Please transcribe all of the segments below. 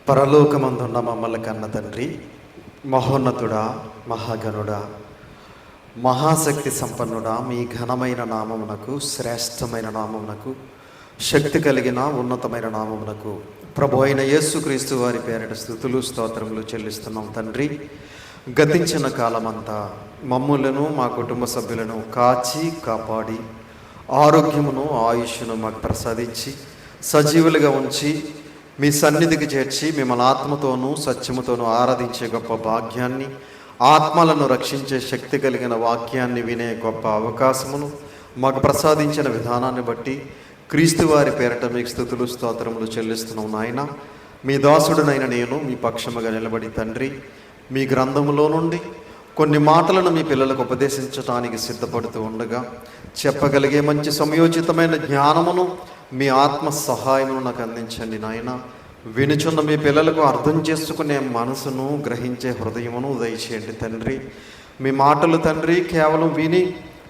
పరలోకమందున్న మమ్మల్ని కన్న తండ్రి, మహోన్నతుడా, మహాగణుడా, మహాశక్తి సంపన్నుడా, మీ ఘనమైన నామమునకు, శ్రేష్టమైన నామమునకు, శక్తి కలిగిన ఉన్నతమైన నామమునకు ప్రభు అయిన యేసుక్రీస్తు వారి పేరిట స్తుతులు స్తోత్రములు చెల్లిస్తున్నాం. తండ్రి, గతించిన కాలమంతా మమ్ములను మా కుటుంబ సభ్యులను కాచి కాపాడి ఆరోగ్యమును ఆయుష్ను మాకు ప్రసాదించి సజీవులుగా ఉంచి మీ సన్నిధికి చేర్చి మిమ్మల్ని ఆత్మతోనూ సత్యముతోనూ ఆరాధించే గొప్ప భాగ్యాన్ని, ఆత్మలను రక్షించే శక్తి కలిగిన వాక్యాన్ని వినే గొప్ప అవకాశమును మాకు ప్రసాదించిన విధానాన్ని బట్టి క్రీస్తు వారి పేరట మీకు స్తుతులు స్తోత్రములు చెల్లిస్తున్నాం. నాయన, మీ దాసుడునైన నేను మీ పక్షముగా నిలబడి తండ్రి, మీ గ్రంథములో నుండి కొన్ని మాటలను మీ పిల్లలకు ఉపదేశించడానికి సిద్ధపడుతూ ఉండగా చెప్పగలిగే మంచి సమయోచితమైన జ్ఞానమును మీ ఆత్మ సహాయమును నాకు అందించండి. నాయన, వినుచున్న మీ పిల్లలకు అర్థం చేసుకునే మనసును, గ్రహించే హృదయమును దయచేయండి తండ్రి. మీ మాటలు తండ్రి కేవలం విని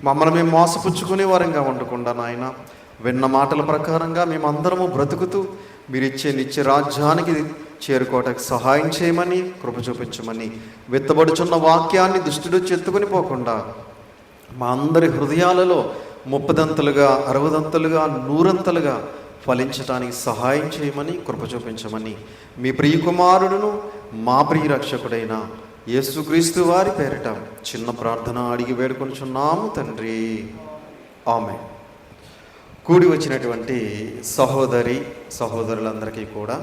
మమ్మల్ని మేము మోసపుచ్చుకునే వారంగా ఉండకుండా నాయన, విన్న మాటల ప్రకారంగా మేమందరము బ్రతుకుతూ మీరిచ్చే నిత్య రాజ్యానికి చేరుకోవటానికి సహాయం చేయమని, కృప చూపించమని, విత్తబడుచున్న వాక్యాన్ని దుష్టుడు చెత్తుకొని పోకుండా మా అందరి హృదయాలలో 30దంతలుగా 60దంతలుగా 100ంతలుగా ఫలించటానికి సహాయం చేయమని, కృప చూపించమని మీ ప్రియకుమారుడును మా ప్రియ రక్షకుడైన యేసుక్రీస్తు వారి పేరిట చిన్న ప్రార్థన అడిగి వేడుకొనుచున్నాము తండ్రి, ఆమేన్. కూడి వచ్చినటువంటి సహోదరి సహోదరులందరికీ కూడా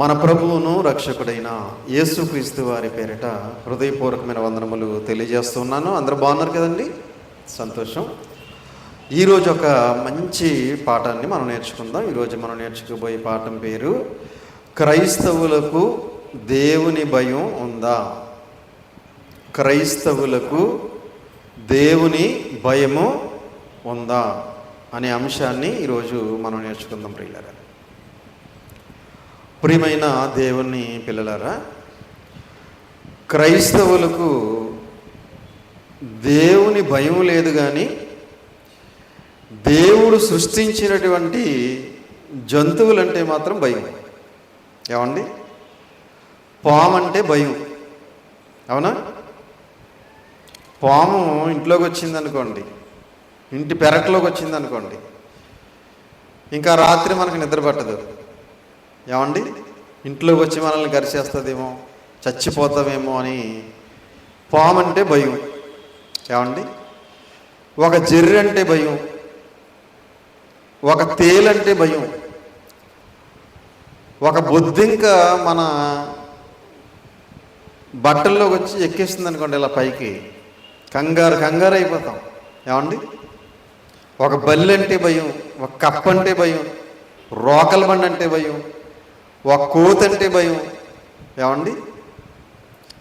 మన ప్రభువును రక్షకుడైన యేసుక్రీస్తు వారి పేరిట హృదయపూర్వకమైన వందనములు తెలియజేస్తున్నాను. అందరూ బాగున్నారు కదండి? సంతోషం. ఈరోజు ఒక మంచి పాఠాన్ని మనం నేర్చుకుందాం. ఈరోజు మనం నేర్చుకోబోయే పాఠం పేరు క్రైస్తవులకు దేవుని భయం ఉందా? క్రైస్తవులకు దేవుని భయము ఉందా అనే అంశాన్ని ఈరోజు మనం నేర్చుకుందాం. ప్రియులారా, ప్రియమైన దేవుని పిల్లలారా, క్రైస్తవులకు దేవుని భయం లేదు, కానీ దేవుడు సృష్టించినటువంటి జంతువులంటే మాత్రం భయం. ఏమండి? పాము అంటే భయం, అవునా? పాము ఇంట్లోకి వచ్చిందనుకోండి, ఇంటి పెరట్లోకి వచ్చిందనుకోండి, ఇంకా రాత్రి మనకు నిద్ర పట్టదు. ఏమండి? ఇంట్లోకి వచ్చి మనల్ని గరిచేస్తుందేమో, చచ్చిపోతామేమో అని పాము అంటే భయం. ఏమండి? ఒక జెర్రి అంటే భయం, ఒక తేలంటే భయం, ఒక బొద్దింక మన బట్టల్లోకి వచ్చి ఎక్కేస్తుంది అనుకోండి, ఇలా పైకి కంగారు అయిపోతాం. ఏమండి? ఒక బల్లి అంటే భయం, ఒక కప్ప అంటే భయం, రోకల బండి అంటే భయం, ఒక కోతి అంటే భయం. ఏమండి?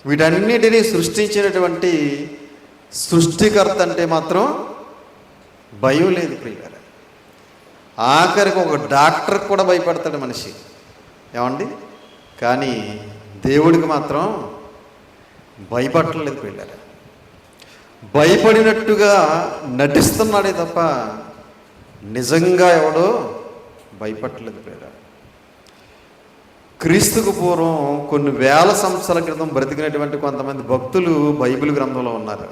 వీటన్నిటినీ సృష్టించినటువంటి సృష్టికర్త అంటే మాత్రం భయం లేదు ప్రియులారా. ఆఖరికి ఒక డాక్టర్కి కూడా భయపడతాడు మనిషి. ఏమండి? కానీ దేవుడికి మాత్రం భయపడలేదు ప్రియులారా. భయపడినట్టుగా నటిస్తున్నాడే తప్ప నిజంగా ఎవడో భయపడలేదు ప్రియులారా. క్రీస్తుకు పూర్వం కొన్ని వేల సంవత్సరాల క్రితం బ్రతికినటువంటి కొంతమంది భక్తులు బైబిల్ గ్రంథంలో ఉన్నారు.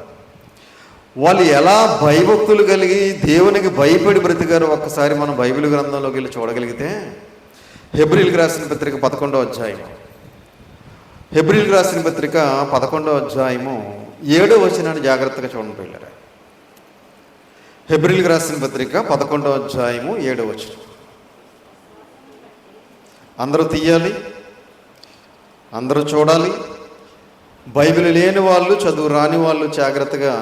వాళ్ళు ఎలా భయభక్తులు కలిగి దేవునికి భయపడి బ్రతికారు ఒక్కసారి మనం బైబిల్ గ్రంథంలోకి వెళ్ళి చూడగలిగితే, హెబ్రీయులకు రాసిన పత్రిక 11వ అధ్యాయం, హెబ్రీయులకు రాసిన పత్రిక 11వ అధ్యాయము 7వ వచనాన్ని జాగ్రత్తగా చూడండి పిల్లరా. హెబ్రీయులకు రాసిన పత్రిక 11వ అధ్యాయము 7వ వచనం. అందరూ తీయాలి, అందరూ చూడాలి. బైబిల్ లేని వాళ్ళు, చదువు రాని వాళ్ళు జాగ్రత్తగా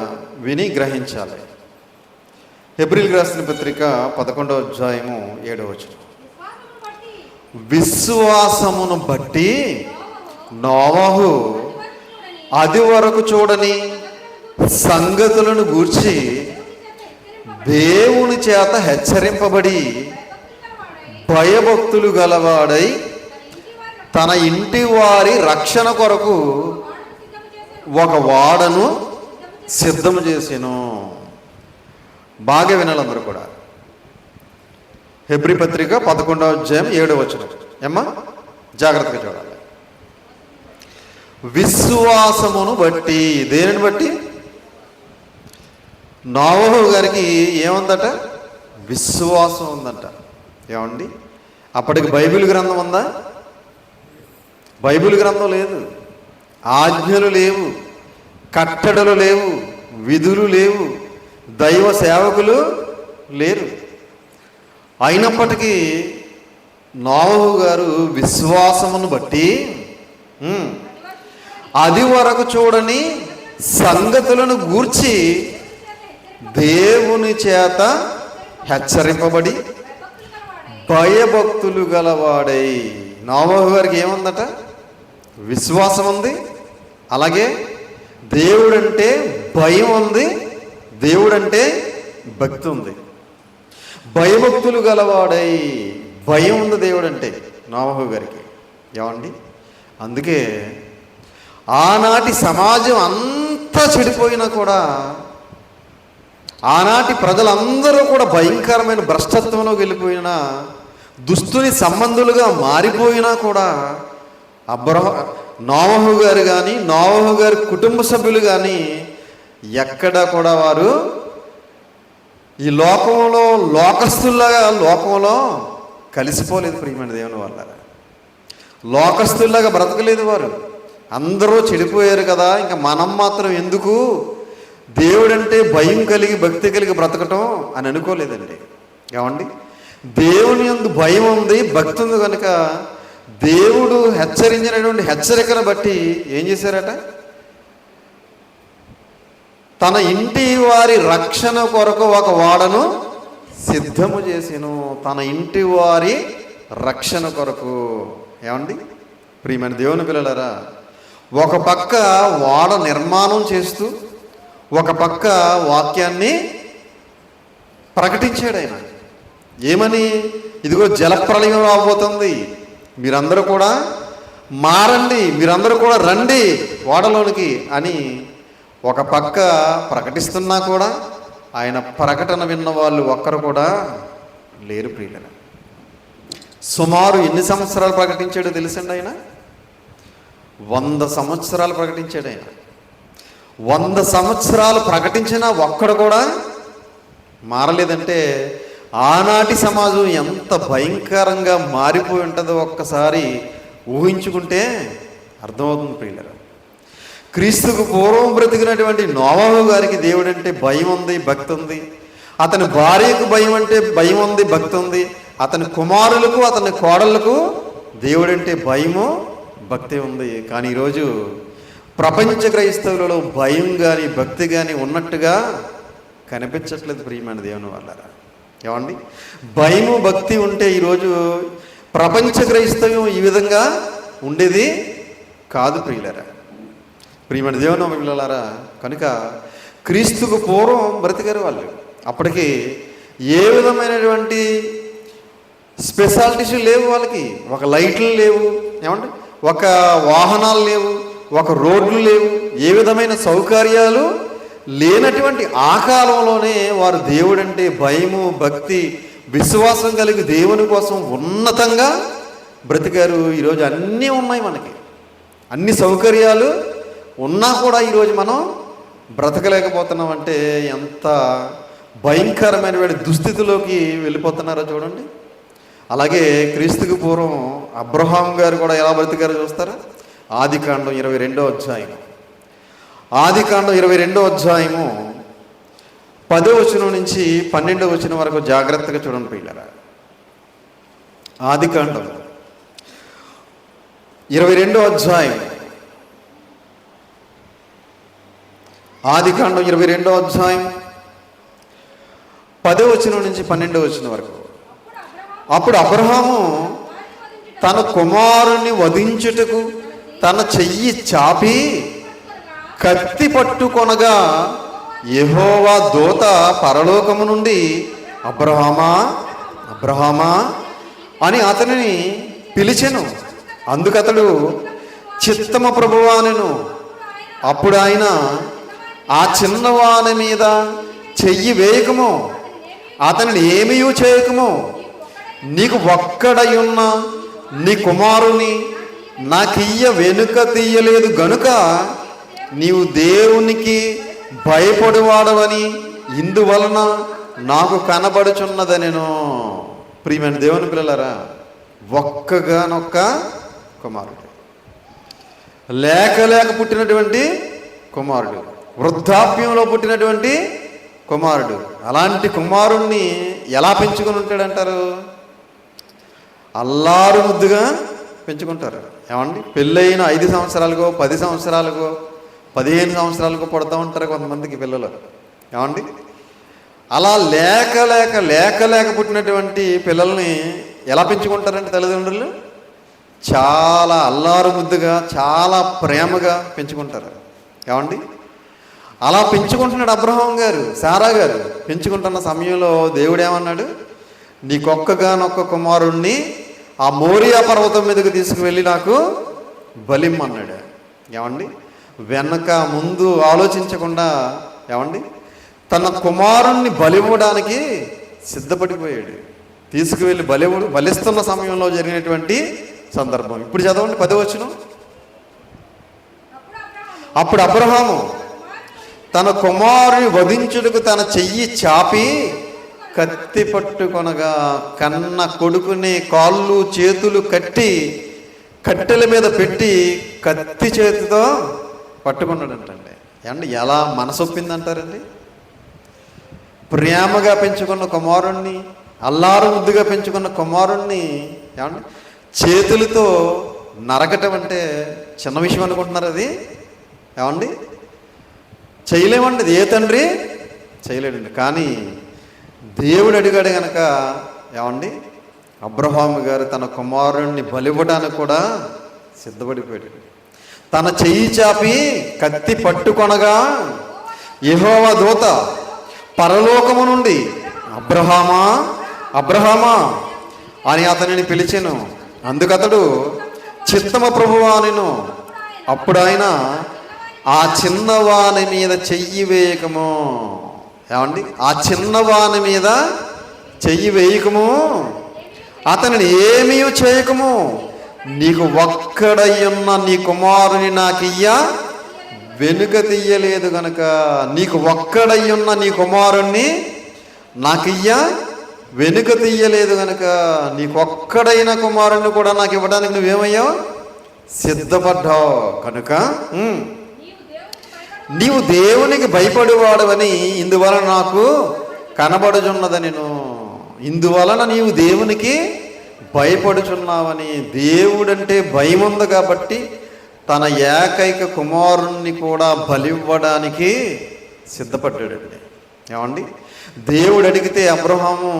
విని గ్రహించాలి. హెబ్రీయులకు రాసిన పత్రిక 11వ అధ్యాయము 7వ వచనం. విశ్వాసమును బట్టి నోవహు అది వరకు చూడని సంగతులను గూర్చి దేవుని చేత హెచ్చరింపబడి భయభక్తులు గలవాడై తన ఇంటి వారి రక్షణ కొరకు ఒక వాడను సిద్ధము చేసెను. బాగా వినాలి అందరూ కూడా. హెబ్రీ పత్రిక 11వ అధ్యాయం 7వ వచనం. ఏమ్మా? జాగ్రత్తగా చూడాలి. విశ్వాసమును బట్టి. దేనిని బట్టి? నోవహు గారికి ఏముందట? విశ్వాసం ఉందంట. ఏమండి, అప్పటికి బైబిల్ గ్రంథం ఉందా? బైబిల్ గ్రంథం లేదు, ఆజ్ఞలు లేవు, కట్టడలు లేవు, విధులు లేవు, దైవ సేవకులు లేరు. అయినప్పటికీ నోవహు గారు విశ్వాసమును బట్టి అది వరకు చూడని సంగతులను గూర్చి దేవుని చేత హెచ్చరింపబడి భయభక్తులు గలవాడై. నోవహు గారికి ఏముందట? విశ్వాసం ఉంది, అలాగే దేవుడంటే భయం ఉంది, దేవుడంటే భక్తి ఉంది. భయభక్తులు గలవాడై, భయం ఉంది దేవుడంటే నోవహు గారికి. ఏమండి, అందుకే ఆనాటి సమాజం అంతా చెడిపోయినా కూడా, ఆనాటి ప్రజలందరూ కూడా భయంకరమైన భ్రష్టత్వంలోకి వెళ్ళిపోయినా, దుస్తుని సంబంధులుగా మారిపోయినా కూడా నోవహు గారు కానీ, నోవహు గారి కుటుంబ సభ్యులు కానీ ఎక్కడ కూడా వారు ఈ లోకంలో లోకస్తుల్లాగా లోకంలో కలిసిపోలేదు. ప్రియమైన దేవుని వల్ల లోకస్తుల్లాగా బ్రతకలేదు వారు. అందరూ చెడిపోయారు కదా, ఇంకా మనం మాత్రం ఎందుకు దేవుడంటే భయం కలిగి భక్తి కలిగి బ్రతకటం అని అనుకోలేదండి. ఏమండి, దేవుని యందు భయం ఉంది, భక్తి ఉంది కనుక దేవుడు హెచ్చరించినటువంటి హెచ్చరికను బట్టి ఏం చేశారట? తన ఇంటి వారి రక్షణ కొరకు ఒక వాడను సిద్ధము చేసెను. తన ఇంటి వారి రక్షణ కొరకు. ఏమండి, ప్రియమైన దేవుని పిల్లలారా, ఒక పక్క వాడ నిర్మాణం చేస్తూ ఒక పక్క వాక్యాన్ని ప్రకటించాడు ఆయన. ఏమని? ఇదిగో జలప్రళయం రాబోతుంది, మీరందరూ కూడా మారండి, మీరందరూ కూడా రండి ఓడలోనికి అని ఒక పక్క ప్రకటిస్తున్నా కూడా ఆయన ప్రకటన విన్న వాళ్ళు ఒక్కరు కూడా లేరు. ప్రియులరా, సుమారు ఎన్ని సంవత్సరాలు ప్రకటించాడో తెలుసండి ఆయన? 100 సంవత్సరాలు ప్రకటించాడు ఆయన. 100 సంవత్సరాలు ప్రకటించినా ఒక్కడు కూడా మారలేదంటే ఆనాటి సమాజం ఎంత భయంకరంగా మారిపోయి ఉంటుందో ఒక్కసారి ఊహించుకుంటే అర్థమవుతుంది. ప్రియులరా, క్రీస్తుకు పూర్వం బ్రతికినటువంటి నోవహు గారికి దేవుడంటే భయం ఉంది, భక్తి ఉంది. అతని భార్యకు భయం అంటే భయం ఉంది, భక్తి ఉంది. అతని కుమారులకు అతని కోడళ్లకు దేవుడంటే భయము, భక్తి ఉంది. కానీ ఈరోజు ప్రపంచ క్రైస్తవులలో భయం కానీ భక్తి కానీ ఉన్నట్టుగా కనిపించట్లేదు. ప్రియమైన దేవుని వాళ్ళారా, ఏమండి, భయము భక్తి ఉంటే ఈరోజు ప్రపంచ క్రైస్తవ్యం ఈ విధంగా ఉండేది కాదు. ప్రియులారా, ప్రియమైన దేవుని పిల్లలారా, కనుక క్రీస్తుకు పూర్వం బ్రతికారు వాళ్ళు. అప్పటికి ఏ విధమైనటువంటి స్పెషాలిటీస్ లేవు వాళ్ళకి. ఒక లైట్లు లేవు, ఏమంటే ఒక వాహనాలు లేవు, ఒక రోడ్లు లేవు, ఏ విధమైన సౌకర్యాలు లేనటువంటి ఆ కాలంలోనే వారు దేవుడంటే భయము, భక్తి, విశ్వాసం కలిగి దేవుని కోసం ఉన్నతంగా బ్రతికారు. ఈరోజు అన్నీ ఉన్నాయి, మనకి అన్ని సౌకర్యాలు ఉన్నా కూడా ఈరోజు మనం బ్రతకలేకపోతున్నామంటే ఎంత భయంకరమైన దుస్థితిలోకి వెళ్ళిపోతున్నారో చూడండి. అలాగే క్రీస్తుకు పూర్వం అబ్రహాం గారు కూడా ఎలా బ్రతికారో చూస్తారా? ఆదికాండం 22వ అధ్యాయం, ఆదికాండం 22వ అధ్యాయము 10వ వచనం నుంచి 12వ వచనం వరకు జాగ్రత్తగా చూడండి పిల్లరా. ఆదికాండం 22వ అధ్యాయం, ఆదికాండం 22వ అధ్యాయం 10వ వచనం నుంచి 12వ వచనం వరకు. అప్పుడు అబ్రహాము తన కుమారుని వధించుటకు తన చెయ్యి చాపి కత్తి పట్టుకొనగా యెహోవా దూత పరలోకము నుండి అబ్రహామా అబ్రహామా అని అతనిని పిలిచెను. అందుకతడు చిత్తము ప్రభువా అనెను. అప్పుడు ఆయన, ఆ చిన్నవాని మీద చెయ్యి వేయకము, అతనిని ఏమీ చేయకము, నీకు ఒక్కడయున్న నీ కుమారుని నాకియ్య వెనుక తీయలేదు గనుక నీవు దేవునికి భయపడువాడవని ఇందువలన నాకు కనబడుచున్నదనెను. ప్రియమైన దేవుని పిల్లలారా, ఒక్కగానొక్క కుమారుడు, లేక పుట్టినటువంటి కుమారుడు, వృద్ధాప్యంలో పుట్టినటువంటి కుమారుడు. అలాంటి కుమారుణ్ణి ఎలా పెంచుకొని ఉంటాడంటారు? అల్లారు ముద్దుగా పెంచుకుంటారు. ఏమండి, పెళ్ళైన 5 సంవత్సరాలకో 10 సంవత్సరాలకో 15 సంవత్సరాలకో పుడతా ఉంటారు కొంతమందికి పిల్లలు. ఏమండి, అలా లేక పుట్టినటువంటి పిల్లల్ని ఎలా పెంచుకుంటారంటే తల్లిదండ్రులు చాలా అల్లారు ముద్దుగా, చాలా ప్రేమగా పెంచుకుంటారు. ఏమండి, అలా పెంచుకుంటున్నాడు అబ్రహాం గారు, సారా గారు. పెంచుకుంటున్న సమయంలో దేవుడు ఏమన్నాడు? నీకొక్కగానొక్క కుమారుణ్ణి ఆ మోరియా పర్వతం మీదకి తీసుకువెళ్ళి నాకు బలిమ్మన్నాడు. ఏమండి, వెనక ముందు ఆలోచించకుండా ఏమండి తన కుమారుణ్ణి బలివ్వడానికి సిద్ధపడిపోయాడు. తీసుకువెళ్ళి బలిస్తున్న సమయంలో జరిగినటువంటి సందర్భం ఇప్పుడు చదవండి, 10వ వచనం. అప్పుడు అబ్రహాము తన కుమారుని వధించుటకు తన చెయ్యి చాపి కత్తి పట్టుకొనగా కన్న కొడుకుని కాళ్ళు చేతులు కట్టి కట్టెల మీద పెట్టి కత్తి చేతితో పట్టుకున్నాడంటండి. ఏమండి, ఎలా మనసొప్పిందంటారండి? ప్రేమగా పెంచుకున్న కుమారుణ్ణి, అల్లారు ముద్దుగా పెంచుకున్న కుమారుణ్ణి ఏమండి చేతులతో నరకటం అంటే చిన్న విషయం అనుకుంటున్నారు? అది ఏమండి చేయలేమండి, అది ఏ తండ్రి చేయలేడండి. కానీ దేవుడు అడిగాడు కనుక ఏమండి అబ్రహాము గారు తన కుమారుణ్ణి బలివ్వడానికి కూడా సిద్ధపడిపోయాడు. తన చెయ్యి చాపి కత్తి పట్టుకొనగా యెహోవా దూత పరలోకము నుండి అబ్రహామా అబ్రహామా అని అతనిని పిలిచెను. అందుకతడు చిత్తము ప్రభువా అనెను. అప్పుడు ఆయన ఆ చిన్నవాని మీద చెయ్యి వేయకము. ఏమండి, ఆ చిన్నవాని మీద చెయ్యి వేయకము, అతనిని ఏమీ చేయకము, నీకు ఒక్కడయ్యున్న నీ కుమారుని నాకియ్య వెనుక తీయలేదు గనక, నీకు ఒక్కడయ్యున్న నీ కుమారుణ్ణి నాకియ్య వెనుక తీయలేదు గనక, నీకు ఒక్కడైన కుమారుణ్ణి కూడా నాకు ఇవ్వడానికి నువ్వేమయ్యావు? సిద్ధపడ్డావు కనుక నీవు దేవునికి భయపడేవాడవని ఇందువలన నాకు కనబడుచున్నదని, ఇందువలన నీవు దేవునికి భయపడుచున్నావని. దేవుడంటే భయం ఉంది కాబట్టి తన ఏకైక కుమారుణ్ణి కూడా బలివ్వడానికి సిద్ధపడ్డాడండి. ఏమండి, దేవుడు అడిగితే అబ్రహాము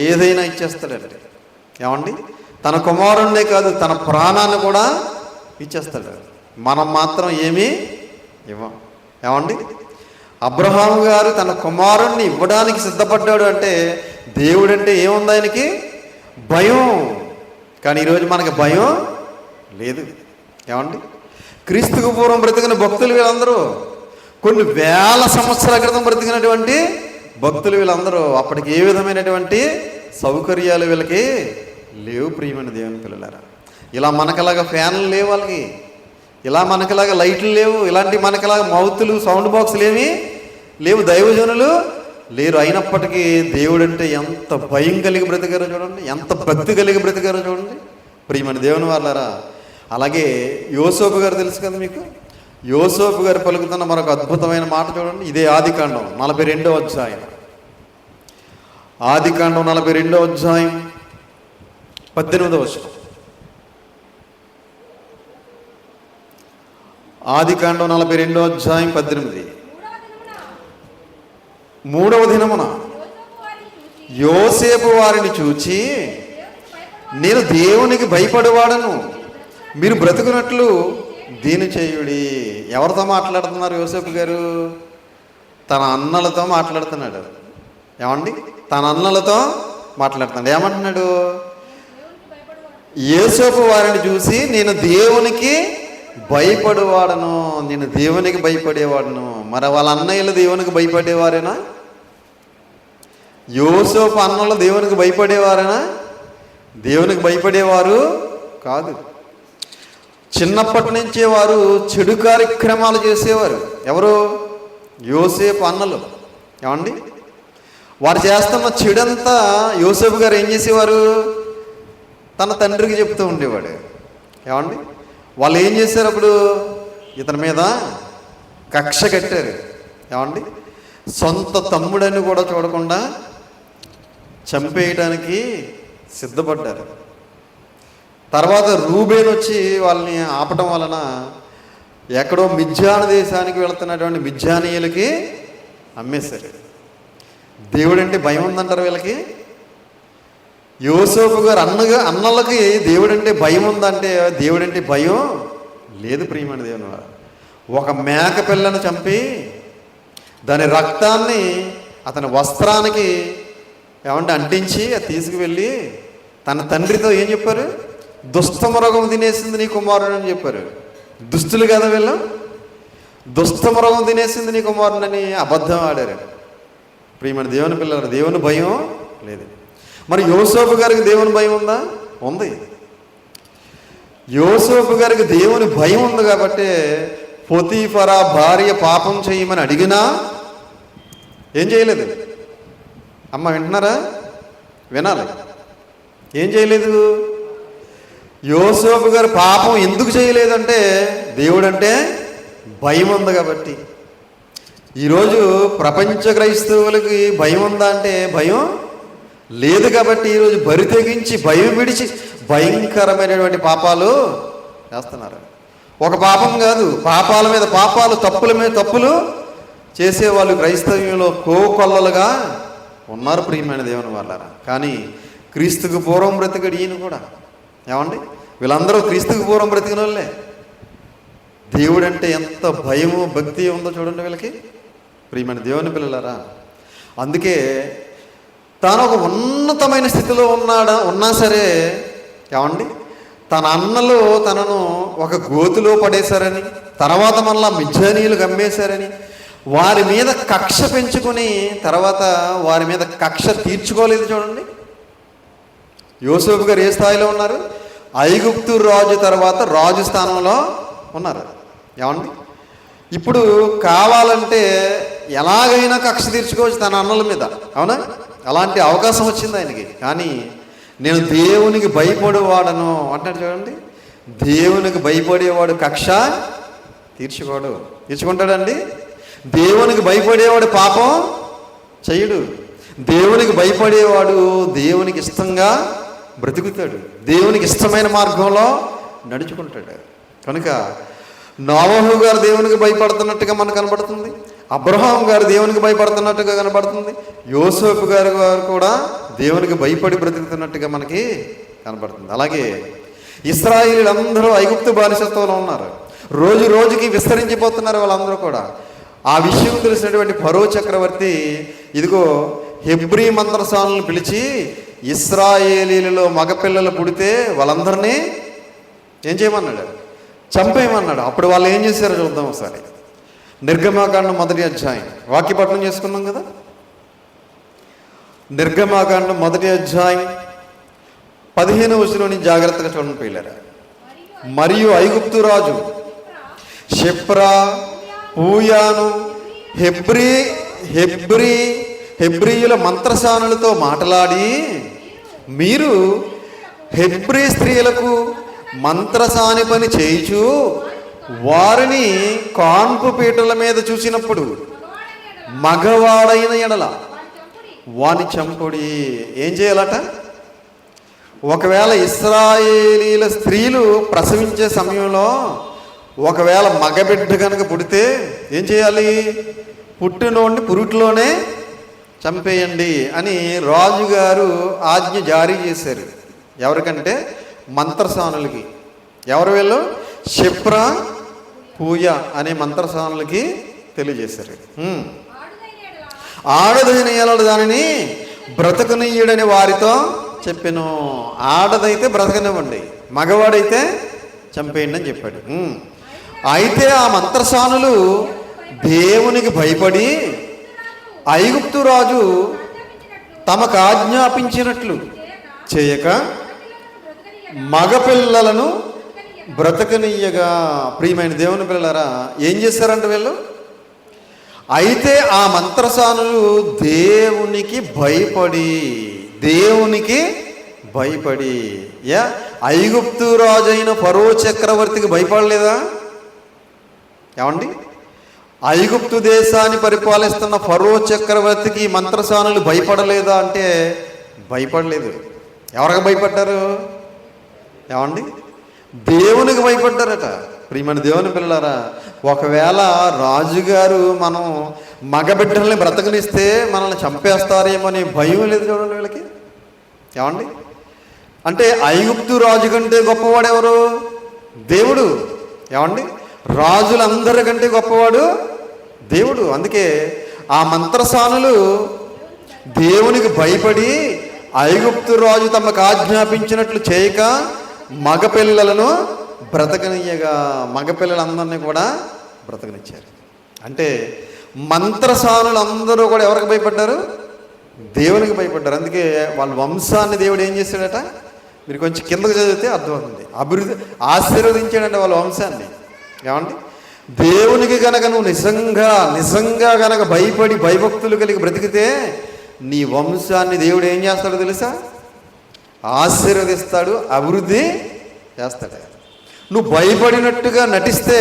ఏదైనా ఇచ్చేస్తాడండి. ఏమండి, తన కుమారుణ్ణే కాదు తన ప్రాణాన్ని కూడా ఇచ్చేస్తాడు. మనం మాత్రం ఏమీ ఇవ్వం. ఏమండి, అబ్రహాము గారు తన కుమారుణ్ణి ఇవ్వడానికి సిద్ధపడ్డాడు అంటే దేవుడంటే ఏముంది? ఆయనకి భయం. కానీ ఈరోజు మనకి భయం లేదు. ఏమండి, క్రీస్తుకు పూర్వం బ్రతికిన భక్తులు వీళ్ళందరూ, కొన్ని వేల సంవత్సరాల క్రితం బ్రతికినటువంటి భక్తులు వీళ్ళందరూ, అప్పటికి ఏ విధమైనటువంటి సౌకర్యాలు వీళ్ళకి లేవు. ప్రియమైన దేవుని పిల్లలారా, ఇలా మనకలాగా ఫ్యాన్లు లేవు వాళ్ళకి, ఇలా మనకలాగా లైట్లు లేవు, ఇలాంటి మనకలాగా మౌతులు సౌండ్ బాక్సులు ఏమీ లేవు, దైవజనులు లేరు. అయినప్పటికీ దేవుడంటే ఎంత భయం కలిగి బ్రతికారో చూడండి, ఎంత భక్తి కలిగి బ్రతికారో చూడండి ప్రియమైన దేవుని వాళ్ళారా. అలాగే యోసేపు గారు తెలుసు కదా మీకు. యోసేపు గారు పలుకుతున్న మరొక అద్భుతమైన మాట చూడండి. ఇదే ఆదికాండం 42వ అధ్యాయం. ఆదికాండం 42వ అధ్యాయం 18వ వచనం. ఆదికాండం 42వ అధ్యాయం 18. 3వ దినమున యోసేపు వారిని చూచి, నేను దేవునికి భయపడేవాడను, మీరు బ్రతుకున్నట్లు దీని చేయుడి. ఎవరితో మాట్లాడుతున్నారు యోసేపు గారు? తన అన్నలతో మాట్లాడుతున్నాడు. ఏమండి, తన అన్నలతో మాట్లాడుతున్నాడు. ఏమంటున్నాడు? యోసేపు వారిని చూసి నేను దేవునికి భయపడేవాడను, నేను దేవునికి భయపడేవాడను. మరి వాళ్ళ అన్నయ్యలు దేవునికి భయపడేవారేనా? యోసేపు అన్నలు దేవునికి భయపడేవారేనా? దేవునికి భయపడేవారు కాదు. చిన్నప్పటి నుంచే వారు చెడు కార్యక్రమాలు చేసేవారు. ఎవరు? యోసేపు అన్నలు. ఏమండి? వారు చేస్తున్న చెడంతా యోసేపు గారు ఏం చేసేవారు? తన తండ్రికి చెప్తూ ఉండేవాడు. ఏమండి? వాళ్ళు ఏం చేశారు? అప్పుడు ఇతని మీద కక్ష కట్టారు. ఏమండి? సొంత తమ్ముడని కూడా చూడకుండా చంపేయడానికి సిద్ధపడ్డారు. తర్వాత రూబేన్ వచ్చి వాళ్ళని ఆపటం వలన ఎక్కడో మిద్యాను దేశానికి వెళుతున్నటువంటి మిద్యానీయులకి అమ్మేశారు. దేవుడంటే భయం ఉందంటారు వీళ్ళకి. యోసేపు గారు అన్నలకి దేవుడంటే భయం ఉందంటే దేవుడంటే భయం లేదు. ప్రియమైన దేవుని వారు, ఒక మేక పిల్లను చంపి దాని రక్తాన్ని అతని వస్త్రానికి ఏమంటే అంటించి అది తీసుకువెళ్ళి తన తండ్రితో ఏం చెప్పారు? దుష్టమృగం తినేసింది నీ కుమారుడు అని చెప్పారు. దుస్తులు కదా వీళ్ళు. దుష్టమృగం తినేసింది నీ కుమారుడని అబద్ధం ఆడారు. ప్రియమైన దేవుని పిల్లలు, దేవుని భయం లేదు. మరి యోసేపు గారికి దేవుని భయం ఉందా? ఉంది. యోసేపు గారికి దేవుని భయం ఉంది కాబట్టి పొతీఫరా భార్య పాపం చేయమని అడిగినా ఏం చేయలేదు. అమ్మ వింటున్నారా? వినాలి. ఏం చేయలేదు? యోసేపు గారు పాపం ఎందుకు చేయలేదంటే దేవుడంటే భయం ఉంది కాబట్టి. ఈరోజు ప్రపంచ క్రైస్తవులకి భయం ఉందా అంటే భయం లేదు కాబట్టి ఈరోజు బరి తెగించి భయం విడిచి భయంకరమైనటువంటి పాపాలు చేస్తున్నారు. ఒక పాపం కాదు, పాపాల మీద పాపాలు, తప్పుల మీద తప్పులు చేసేవాళ్ళు క్రైస్తవ్యంలో కోకొల్లలుగా ఉన్నారు. ప్రియమైన దేవుని వాళ్ళారా. కానీ క్రీస్తుకు పూర్వం బ్రతికడు ఈయన కూడా. ఏమండి? వీళ్ళందరూ క్రీస్తుకు పూర్వం బ్రతికిన వాళ్ళే. దేవుడంటే ఎంత భయము భక్తి ఉందో చూడండి వీళ్ళకి. ప్రియమైన దేవుని పిల్లలారా, అందుకే తాను ఒక ఉన్నతమైన స్థితిలో ఉన్నా సరే ఏమండి తన అన్నలు తనను ఒక గోతిలో పడేశారని, తర్వాత మళ్ళా మిద్యానీయులు అమ్మేశారని వారి మీద కక్ష పెంచుకొని తర్వాత వారి మీద కక్ష తీర్చుకోలేదు. చూడండి యోసేపు గారు ఏ స్థాయిలో ఉన్నారు? ఐగుప్తు రాజు తర్వాత రాజు స్థానంలో ఉన్నారు. ఏమండి? ఇప్పుడు కావాలంటే ఎలాగైనా కక్ష తీర్చుకోవచ్చు తన అన్నల మీద. అవునా? అలాంటి అవకాశం వచ్చింది ఆయనకి. కానీ నేను దేవునికి భయపడేవాడను అంటాడు. చూడండి, దేవునికి భయపడేవాడు కక్ష తీర్చుకుంటాడండి. దేవునికి భయపడేవాడు పాపం చేయడు. దేవునికి భయపడేవాడు దేవునికి ఇష్టంగా బ్రతుకుతాడు, దేవునికి ఇష్టమైన మార్గంలో నడుచుకుంటాడు. కనుక నోవహు గారు దేవునికి భయపడుతున్నట్టుగా మనకు కనబడుతుంది, అబ్రహాం గారు దేవునికి భయపడుతున్నట్టుగా కనబడుతుంది, యోసేపు గారు కూడా దేవునికి భయపడి బ్రతుకుతున్నట్టుగా మనకి కనబడుతుంది. అలాగే ఇశ్రాయేలీయులందరూ ఐగుప్తు బానిసత్వంలో ఉన్నారు. రోజు రోజుకి విస్తరించిపోతున్నారు వాళ్ళందరూ కూడా. ఆ విషయం తెలిసినటువంటి ఫరో చక్రవర్తి ఇదిగో హెబ్రీ మంత్రసానులను పిలిచి ఇశ్రాయేలీలలో మగపిల్లలు పుడితే వాళ్ళందరినీ ఏం చేయమన్నాడు? చంపేయమన్నాడు. అప్పుడు వాళ్ళు ఏం చేశారో చూద్దాం ఒకసారి. నిర్గమాకాండం 1వ అధ్యాయం వాక్యపట్నం చేసుకున్నాం కదా. నిర్గమాకాండం 1వ అధ్యాయం 15వ వచనం జాగ్రత్తగా చూడండి పిల్లరా. మరియు ఐగుప్తు రాజు షిప్రా పూయాను హెబ్రీయుల మంత్రసానులతో మాట్లాడి, మీరు హెబ్రీ స్త్రీలకు మంత్రసాని పని చేయుచు వారిని కాన్పు పీటల మీద చూసినప్పుడు మగవాడైన ఎడల వాని చంపుడి. ఏం చేయాలట? ఒకవేళ ఇశ్రాయేలీల స్త్రీలు ప్రసవించే సమయంలో ఒకవేళ మగబిడ్డ కనుక పుడితే ఏం చేయాలి? పుట్టినోడిని పురుట్లోనే చంపేయండి అని రాజుగారు ఆజ్ఞ జారీ చేశారు. ఎవరికంటే మంత్రసానులకి. ఎవరు వీళ్ళు? షిప్రా పూయ అనే మంత్రసానులకి తెలియజేశారు. ఆడదైన ఏలాడు దానిని బ్రతకనీయుడని వారితో చెప్పాను. ఆడదైతే బ్రతకనివ్వండి, మగవాడైతే చంపేయండి అని చెప్పాడు. అయితే ఆ మంత్రసానులు దేవునికి భయపడి ఐగుప్తు రాజు తమకు ఆజ్ఞాపించినట్లు చేయక మగపిల్లలను బ్రతకనీయగా. ప్రియమైన దేవుని పిల్లలారా, ఏం చేశారంట వీళ్ళు? అయితే ఆ మంత్రసానులు దేవునికి భయపడి ఐగుప్తు రాజైన ఫరో చక్రవర్తికి భయపడలేదా? ఏమండి, ఐగుప్తు దేశాన్ని పరిపాలిస్తున్న ఫరో చక్రవర్తికి మంత్రసానులు భయపడలేదా అంటే భయపడలేదు. ఎవరికి భయపడ్డారు? ఏమండి, దేవునికి భయపడ్డారట. ప్రియమైన దేవుని పిల్లలారా, ఒకవేళ రాజుగారు మనం మగబిడ్డల్ని బ్రతకనిస్తే మనల్ని చంపేస్తారేమో అనే భయం లేదు చూడండి వీళ్ళకి. ఏమండి, అంటే ఐగుప్తు రాజు కంటే గొప్పవాడు ఎవరు? దేవుడు. ఏమండి, రాజులందరికంటే గొప్పవాడు దేవుడు. అందుకే ఆ మంత్రసానులు దేవునికి భయపడి ఐగుప్తు రాజు తమకు ఆజ్ఞాపించినట్లు చేయక మగపిల్లలను బ్రతకనియగా, మగపిల్లలందరినీ కూడా బ్రతకనిచ్చారు. అంటే మంత్రసానులు అందరూ కూడా ఎవరికి భయపడ్డారు? దేవునికి భయపడ్డారు. అందుకే వాళ్ళ వంశాన్ని దేవుడు ఏం చేశాడట? మీరు కొంచెం కిందకు చదివితే అర్థమవుతుంది. ఆశీర్వదించాడంటే వాళ్ళ వంశాన్ని. ఏమండి, దేవునికి కనుక నువ్వు నిజంగా కనుక భయపడి భయభక్తులు కలిగి బ్రతికితే నీ వంశాన్ని దేవుడు ఏం చేస్తాడో తెలుసా? ఆశీర్వదిస్తాడు, అభివృద్ధి చేస్తాడు. నువ్వు భయపడినట్టుగా నటిస్తే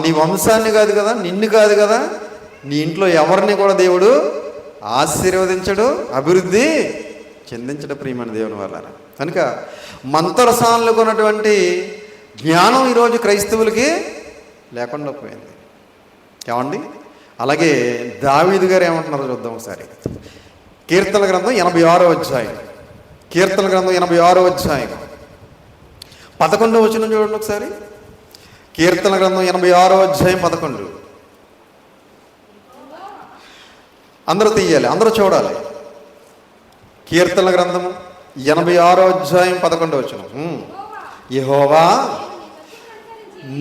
నీ వంశాన్ని కాదు కదా, నిన్ను కాదు కదా, నీ ఇంట్లో ఎవరిని కూడా దేవుడు ఆశీర్వదించడు, అభివృద్ధి చెందించడు. ప్రియమైన దేవుని వల్ల కనుక మంత్రసానులకు ఉన్నటువంటి జ్ఞానం ఈరోజు క్రైస్తవులకి లేకుండా పోయింది. ఏమండి, అలాగే దావీదు గారు ఏమంటున్నారో చూద్దాం ఒకసారి. కీర్తన గ్రంథం 86వ అధ్యాయం. కీర్తన గ్రంథం 86వ అధ్యాయం 11వ వచనం చూడండి ఒకసారి. కీర్తన గ్రంథం 86వ అధ్యాయం 11. అందరూ తీయాలి, అందరూ చూడాలి. కీర్తన గ్రంథం 86వ అధ్యాయం 11వ వచనం. యెహోవా,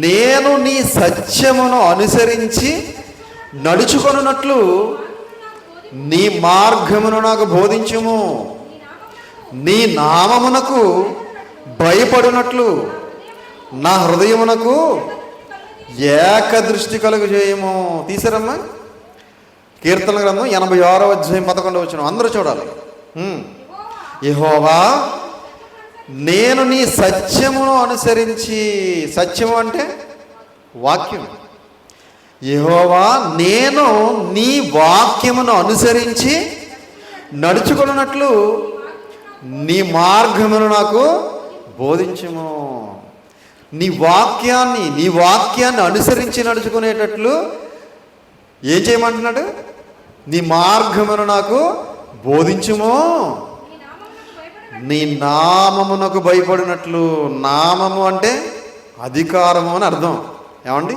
నేను నీ సత్యమును అనుసరించి నడుచుకొనున్నట్లు నీ మార్గమును నాకు బోధించుము. నీ నామమునకు భయపడినట్లు నా హృదయమునకు ఏకదృష్టి కలుగు చేయము. తీసారమ్మా, కీర్తన గ్రంథం 86వ అధ్యాయం 11వ వచనం. అందరూ చూడాలి. యెహోవా, నేను నీ సత్యమును అనుసరించి, సత్యము అంటే వాక్యం. యెహోవా, నేను నీ వాక్యమును అనుసరించి నడుచుకున్నట్లు నీ మార్గమును నాకు బోధించుము. నీ వాక్యాన్ని అనుసరించి నడుచుకునేటట్లు ఏం చేయమంటున్నాడు? నీ మార్గమును నాకు బోధించుము. నీ నామమునకు భయపడినట్లు. నామము అంటే అధికారము అని అర్థం. ఏమండి,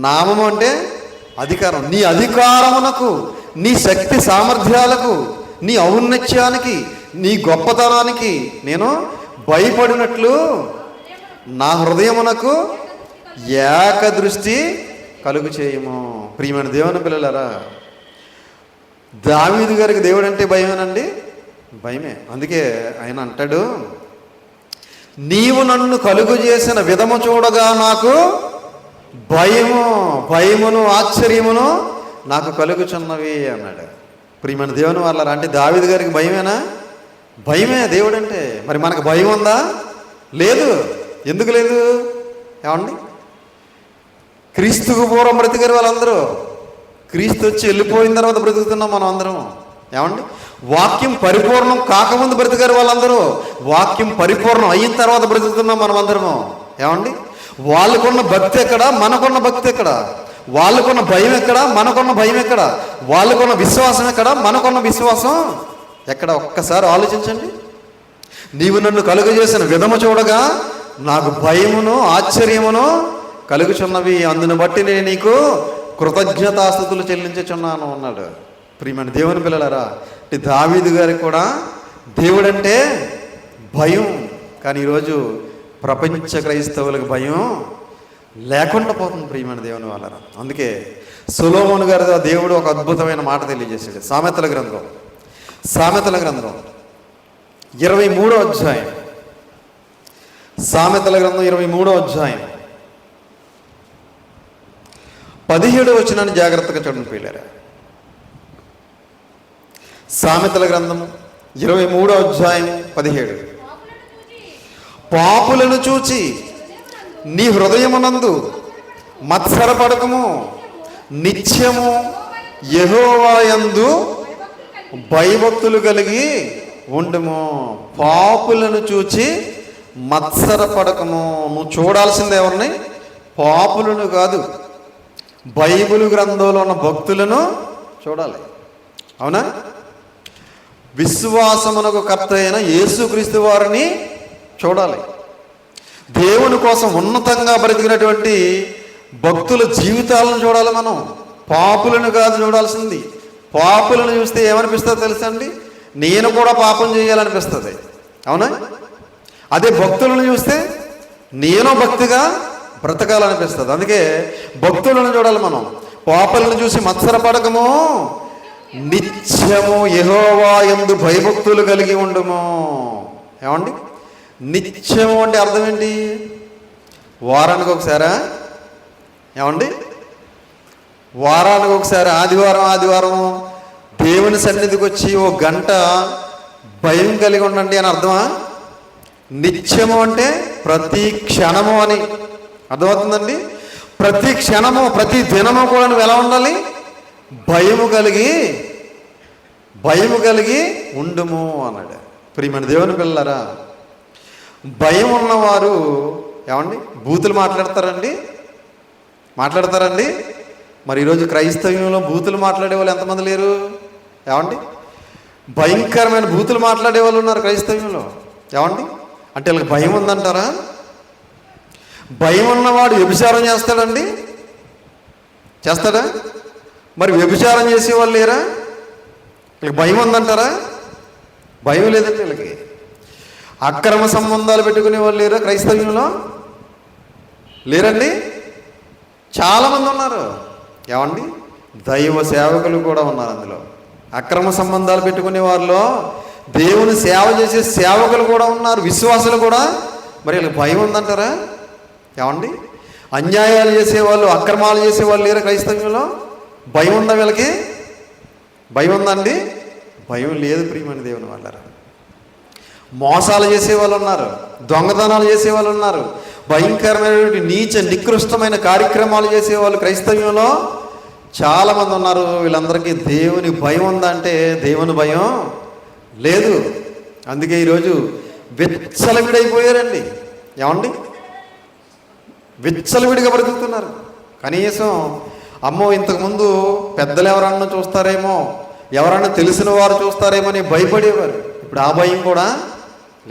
నామము అంటే అధికారం. నీ అధికారమునకు, నీ శక్తి సామర్థ్యాలకు, నీ ఔన్నత్యానికి, నీ గొప్పతనానికి నేను భయపడినట్లు నా హృదయమునకు ఏకదృష్టి కలుగు చేయము. ప్రియమైన దేవుని పిల్లలారా, దావీదు గారికి దేవుడు అంటే భయమేనండి, భయమే. అందుకే ఆయన అంటాడు, నీవు నన్ను కలుగు చేసిన విధము చూడగా నాకు భయమును ఆశ్చర్యమును నాకు కలుగుచున్నవి అన్నాడు. ప్రియమైన దేవుని వాళ్ళ అంటే దావీదు గారికి భయమేనా? భయమే దేవుడు అంటే. మరి మనకు భయం ఉందా? లేదు. ఎందుకు లేదు? ఏమండి, క్రీస్తుకు పూర్వం బ్రతికారు వాళ్ళందరూ. క్రీస్తు వచ్చి వెళ్ళిపోయిన తర్వాత బ్రతుకుతున్నాం మనం అందరం. ఏమండి, వాక్యం పరిపూర్ణం కాకముందు బ్రతికారు వాళ్ళందరూ. వాక్యం పరిపూర్ణం అయిన తర్వాత బ్రతుకుతున్నాం మనం అందరము. ఏమండి, వాళ్ళకున్న భక్తి ఎక్కడ, మనకున్న భక్తి ఎక్కడ? వాళ్ళకున్న భయం ఎక్కడ, మనకున్న భయం ఎక్కడ? వాళ్ళకున్న విశ్వాసం ఎక్కడ, మనకున్న విశ్వాసం ఎక్కడ? ఒక్కసారి ఆలోచించండి. నీవు నన్ను కలుగజేసిన విధము చూడగా నాకు భయమును ఆశ్చర్యమును కలుగుచున్నవి, అందును బట్టి నేను నీకు కృతజ్ఞతాస్తుతులు చెల్లించుచున్నాను అన్నాడు. ప్రియమైన దేవుని పిల్లలారా, దావీదు గారికి కూడా దేవుడంటే భయం. కానీ ఈరోజు ప్రపంచ క్రైస్తవులకు భయం లేకుండా పోతుంది. ప్రియమైన దేవుని వాళ్ళరా, అందుకే సొలొమోను గారి దేవుడు ఒక అద్భుతమైన మాట తెలియజేశాడు. సామెతల గ్రంథం 23వ అధ్యాయం సామెతల గ్రంథం 23వ అధ్యాయం 17వ వచనాన్ని జాగ్రత్తగా చూడండి పిల్లరా. సామెతల గ్రంథం 23వ అధ్యాయం 17. పాపులను చూచి నీ హృదయమునందు మత్సరపడకము, నిత్యము యెహోవా యందు భయభక్తులు కలిగి ఉండుము. పాపులను చూచి మత్సరపడకము. నువ్వు చూడాల్సింది ఎవరిని? పాపులను కాదు, బైబిల్ గ్రంథంలో ఉన్న భక్తులను చూడాలి. అవునా? విశ్వాసమునకు కర్త అయిన యేసుక్రీస్తు వారిని చూడాలి. దేవుని కోసం ఉన్నతంగా బ్రతికినటువంటి భక్తుల జీవితాలను చూడాలి మనం. పాపులను కాదు చూడాల్సింది. పాపులను చూస్తే ఏమనిపిస్తుందో తెలుసా అండి? నేను కూడా పాపం చేయాలనిపిస్తుంది. అవునా? అదే భక్తులను చూస్తే నేను భక్తిగా బ్రతకాలనిపిస్తుంది. అందుకే భక్తులను చూడాలి మనం. పాపులను చూసి మత్సరపడకము, నిత్యము యెహోవా యందు భయభక్తులు కలిగి ఉండుము. ఏమండి? నిత్యము అంటే అర్థం ఏంటి? వారానికి ఒకసారా? ఏమండి? వారానికి ఒకసారి ఆదివారం దేవుని సన్నిధికి వచ్చి ఓ గంట భయం కలిగి ఉండండి అని అర్థమా? నిత్యము అంటే ప్రతి క్షణము అని అర్థమవుతుందండి. ప్రతి క్షణము, ప్రతి దినము కూడా నువ్వు ఎలా ఉండాలి? భయము కలిగి ఉండుము అన్నాడు. ప్రియమైన దేవుని పిల్లలారా, భయం ఉన్నవారు ఏమండి బూతులు మాట్లాడతారండి. మరి ఈరోజు క్రైస్తవ్యంలో బూతులు మాట్లాడే వాళ్ళు ఎంతమంది లేరు? ఏమండి? భయంకరమైన బూతులు మాట్లాడే వాళ్ళు ఉన్నారు క్రైస్తవ్యంలో. ఏమండి? అంటే వీళ్ళకి భయం ఉందంటారా? భయం ఉన్నవాడు వ్యభిచారం చేస్తాడండి? చేస్తాడా? మరి వ్యభిచారం చేసేవాళ్ళు లేరా? వీళ్ళకి భయం ఉందంటారా? భయం లేదండి వీళ్ళకి. అక్రమ సంబంధాలు పెట్టుకునే వాళ్ళు లేరా క్రైస్తవ్యంలో? లేరండి. చాలామంది ఉన్నారు. ఏమండి? దైవ సేవకులు కూడా ఉన్నారు అందులో. అక్రమ సంబంధాలు పెట్టుకునే వారిలో దేవుని సేవ చేసే సేవకులు కూడా ఉన్నారు, విశ్వాసులు కూడా. మరి వీళ్ళకి భయం ఉందంటారా? ఏమండి? అన్యాయాలు చేసేవాళ్ళు, అక్రమాలు చేసేవాళ్ళు లేరు క్రైస్తవ్యంలో? భయం ఉందా వీళ్ళకి? భయం ఉందండి? భయం లేదు ప్రియమైన దేవుని వాళ్ళారా. మోసాలు చేసేవాళ్ళు ఉన్నారు, దొంగతనాలు చేసేవాళ్ళు ఉన్నారు, భయంకరమైనటువంటి నీచ నికృష్టమైన కార్యక్రమాలు చేసేవాళ్ళు క్రైస్తవ్యంలో చాలామంది ఉన్నారు. వీళ్ళందరికీ దేవుని భయం ఉందంటే దేవుని భయం లేదు. అందుకే ఈరోజు విచ్చలవిడైపోయారండి. ఏమండి? విచ్చలవిడిగా బ్రతుకుతున్నారు. కనీసం అమ్మో ఇంతకుముందు పెద్దలు ఎవరన్నా చూస్తారేమో, ఎవరన్నా తెలిసిన వారు చూస్తారేమో అని భయపడేవారు. ఇప్పుడు ఆ భయం కూడా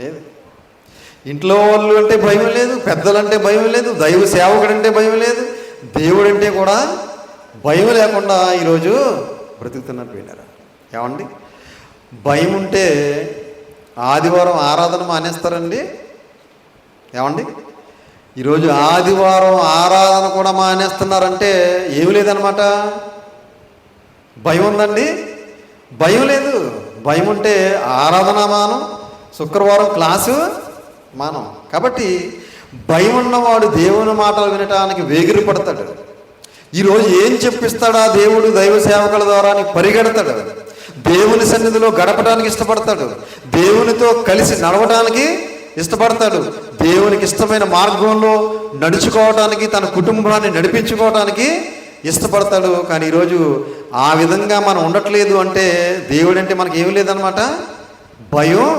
లేదు. ఇంట్లో వాళ్ళు అంటే భయం లేదు, పెద్దలంటే భయం లేదు, దైవ సేవకుడు అంటే భయం లేదు, దేవుడు అంటే కూడా భయం లేకుండా ఈరోజు బ్రతుకుతున్నారు వీళ్ళారా. ఏమండి? భయం ఉంటే ఆదివారం ఆరాధన మానేస్తారండి. ఏమండి? ఈరోజు ఆదివారం ఆరాధన కూడా మానేస్తున్నారంటే ఏమి లేదనమాట. భయం ఉందండి? భయం లేదు. భయం ఉంటే ఆరాధన మానం, శుక్రవారం క్లాసు మానం. కాబట్టి భయం ఉన్నవాడు దేవుని మాటలు వినటానికి వేగిరి పడతాడు. ఈరోజు ఏం చెప్పిస్తాడా దేవుడు దైవ సేవకుల ద్వారా అని పరిగెడతాడు. దేవుని సన్నిధిలో గడపడానికి ఇష్టపడతాడు, దేవునితో కలిసి నడవడానికి ఇష్టపడతాడు, దేవునికి ఇష్టమైన మార్గంలో నడుచుకోవడానికి, తన కుటుంబాన్ని నడిపించుకోవడానికి ఇష్టపడతాడు. కానీ ఈరోజు ఆ విధంగా మనం ఉండట్లేదు అంటే దేవుడు అంటే మనకి ఏమి లేదనమాట, భయం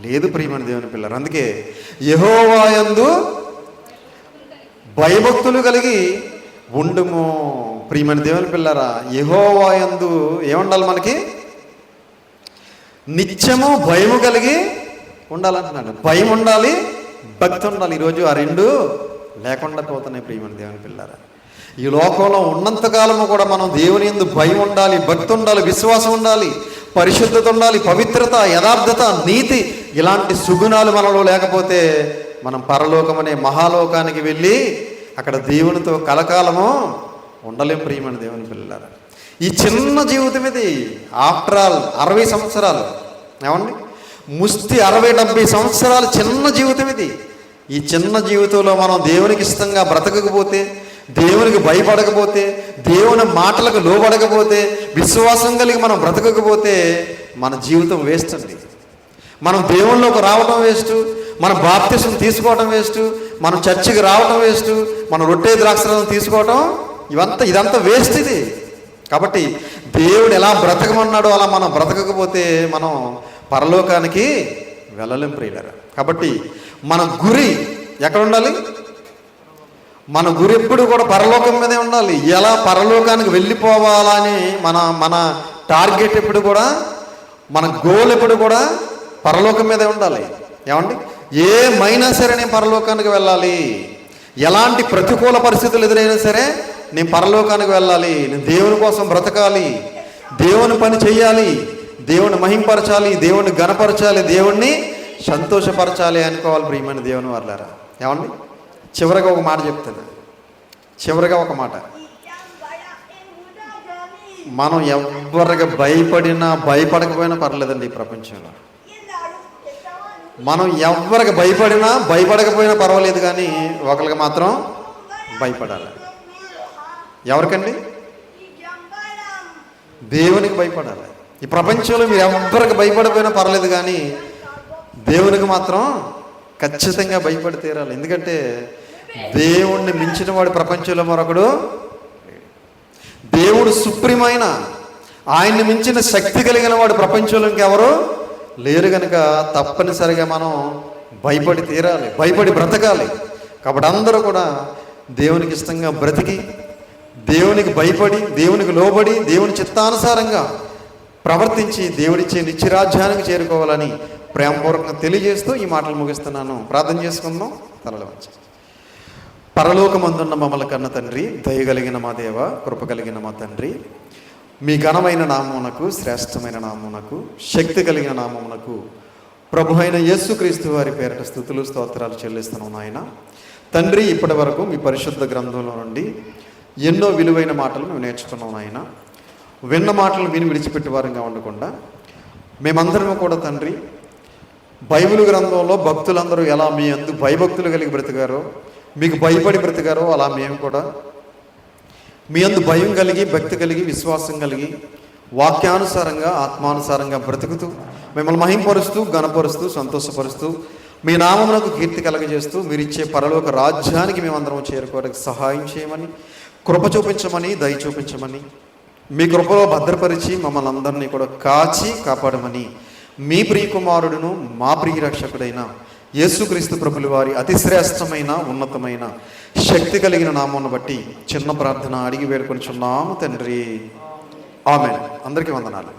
లేదు ప్రియమైన దేవుని పిల్లలు. అందుకే యెహోవా యందు భయభక్తులు కలిగి ఉండుము. ప్రియమైన దేవుని పిల్లరా, యెహోవా యందు ఏముండాలి? మనకి నిత్యము భయము కలిగి ఉండాలంటున్నాడు. భయం ఉండాలి, భక్తి ఉండాలి. ఈరోజు ఆ రెండు లేకుండా పోతున్నాయి ప్రియమైన దేవుని పిల్లరా. ఈ లోకంలో ఉన్నంతకాలము కూడా మనం దేవుని యందు భయం ఉండాలి, భక్తి ఉండాలి, విశ్వాసం ఉండాలి, పరిశుద్ధత ఉండాలి, పవిత్రత, యథార్థత, నీతి, ఇలాంటి సుగుణాలు మనలో లేకపోతే మనం పరలోకం అనే మహాలోకానికి వెళ్ళి అక్కడ దేవునితో కలకాలము ఉండలేం ప్రియమైన దేవుని పిల్లలారా. ఈ చిన్న జీవితం ఇది. ఆఫ్టర్ ఆల్ 60 సంవత్సరాలు. ఏమండి? ముష్టి 60-70 సంవత్సరాలు చిన్న జీవితం ఇది. ఈ చిన్న జీవితంలో మనం దేవునికి ఇష్టంగా బ్రతకకపోతే, దేవునికి భయపడకపోతే, దేవుని మాటలకు లోబడకపోతే, విశ్వాసం కలిగి మనం బ్రతకకపోతే మన జీవితం వేస్ట్ అండి. మనం దేవుళ్ళలోకి రావడం వేస్ట్, మన బాప్తిసం తీసుకోవడం వేస్ట్, మనం చర్చికి రావడం వేస్ట్, మనం రొట్టె ద్రాక్షరసం తీసుకోవడం ఇదంతా వేస్ట్ ఇది. కాబట్టి దేవుడు ఎలా బ్రతకమన్నాడో అలా మనం బ్రతకకపోతే మనం పరలోకానికి వెళ్ళలేం ప్రియులారా. కాబట్టి మన గురి ఎక్కడ ఉండాలి? మన గురి ఎప్పుడు కూడా పరలోకం మీదే ఉండాలి. ఎలా పరలోకానికి వెళ్ళిపోవాలని మన టార్గెట్ ఎప్పుడు కూడా, మన గోల్ ఎప్పుడు కూడా పరలోకం మీదే ఉండాలి. ఏమండి? ఏమైనా సరే నేను పరలోకానికి వెళ్ళాలి, ఎలాంటి ప్రతికూల పరిస్థితులు ఎదురైనా సరే నేను పరలోకానికి వెళ్ళాలి, నేను దేవుని కోసం బ్రతకాలి, దేవుని పని చెయ్యాలి, దేవుని మహింపరచాలి, దేవుని ఘనపరచాలి, దేవుణ్ణి సంతోషపరచాలి అనుకోవాలి ప్రియమైన దేవుని వాళ్ళారా. ఏమండి? చివరిగా ఒక మాట చెప్తాను. చివరిగా ఒక మాట, మనం ఎవరికి భయపడినా భయపడకపోయినా పర్లేదండి ఈ ప్రపంచంలో. మనం ఎవరికి భయపడినా భయపడకపోయినా పర్వాలేదు, కానీ ఒకరికి మాత్రం భయపడాలి. ఎవరికండి? దేవునికి భయపడాలి. ఈ ప్రపంచంలో మీరు ఎవరికి భయపడకపోయినా పర్లేదు, కానీ దేవునికి మాత్రం ఖచ్చితంగా భయపడి తీరాలి. ఎందుకంటే దేవుణ్ణి మించిన వాడు ప్రపంచంలో మరొకడు. దేవుడు సుప్రీమైన, ఆయన్ని మించిన శక్తి కలిగిన వాడు ప్రపంచంలో ఇంకెవరు లేరు. కనుక తప్పనిసరిగా మనం భయపడి తీరాలి, భయపడి బ్రతకాలి. కాబట్టి అందరూ కూడా దేవునికి ఇష్టంగా బ్రతికి, దేవునికి భయపడి, దేవునికి లోబడి, దేవుని చిత్తానుసారంగా ప్రవర్తించి దేవుడిచ్చే నిత్యరాజ్యానికి చేరుకోవాలని ప్రేమపూర్వకంగా తెలియజేస్తూ ఈ మాటలు ముగిస్తున్నాను. ప్రార్థన చేసుకుందాం. తలలు వంచి. పరలోకమందున్న మమ్మల్ని కన్న తండ్రి, దయగలిగిన మా దేవ, కృప కలిగిన మా తండ్రి, మీ ఘనమైన నామమునకు, శ్రేష్టమైన నామమునకు, శక్తి కలిగిన నామమునకు ప్రభు అయిన యేసుక్రీస్తు వారి పేరిట స్తుతులు స్తోత్రాలు చెల్లిస్తున్నాం నాయన. తండ్రి, ఇప్పటి వరకు మీ పరిశుద్ధ గ్రంథంలో నుండి ఎన్నో విలువైన మాటలు మేము నేర్చుకున్నాం నాయన. విన్న మాటలు విని విడిచిపెట్టే వారంగా ఉండకుండా మేమందరం కూడా తండ్రి, బైబిల్ గ్రంథంలో భక్తులందరూ ఎలా మీ అందు భయభక్తులు కలిగి బ్రతికారో, మీకు భయపడి బ్రతికారో, అలా మేము కూడా మీ అందు భయం కలిగి, భక్తి కలిగి, విశ్వాసం కలిగి, వాక్యానుసారంగా, ఆత్మానుసారంగా బ్రతుకుతూ మిమ్మల్ని మహింపరుస్తూ, ఘనపరుస్తూ, సంతోషపరుస్తూ, మీ నామమునకు కీర్తి కలగజేస్తూ మీరిచ్చే పరలోక రాజ్యానికి మేమందరం చేరుకోవడానికి సహాయం చేయమని, కృప చూపించమని, దయ చూపించమని, మీ కృపలో భద్రపరిచి మమ్మల్ని అందరినీ కూడా కాచి కాపాడమని మీ ప్రియకుమారుడును మా ప్రియ రక్షకుడైన యేసుక్రీస్తు ప్రభుల వారి అతిశ్రేష్టమైన, ఉన్నతమైన, శక్తి కలిగిన నామమును బట్టి చిన్న ప్రార్థన అడిగి వేడుకొనిచున్నాము తండ్రి. ఆమేన్. అందరికీ వందనాలు.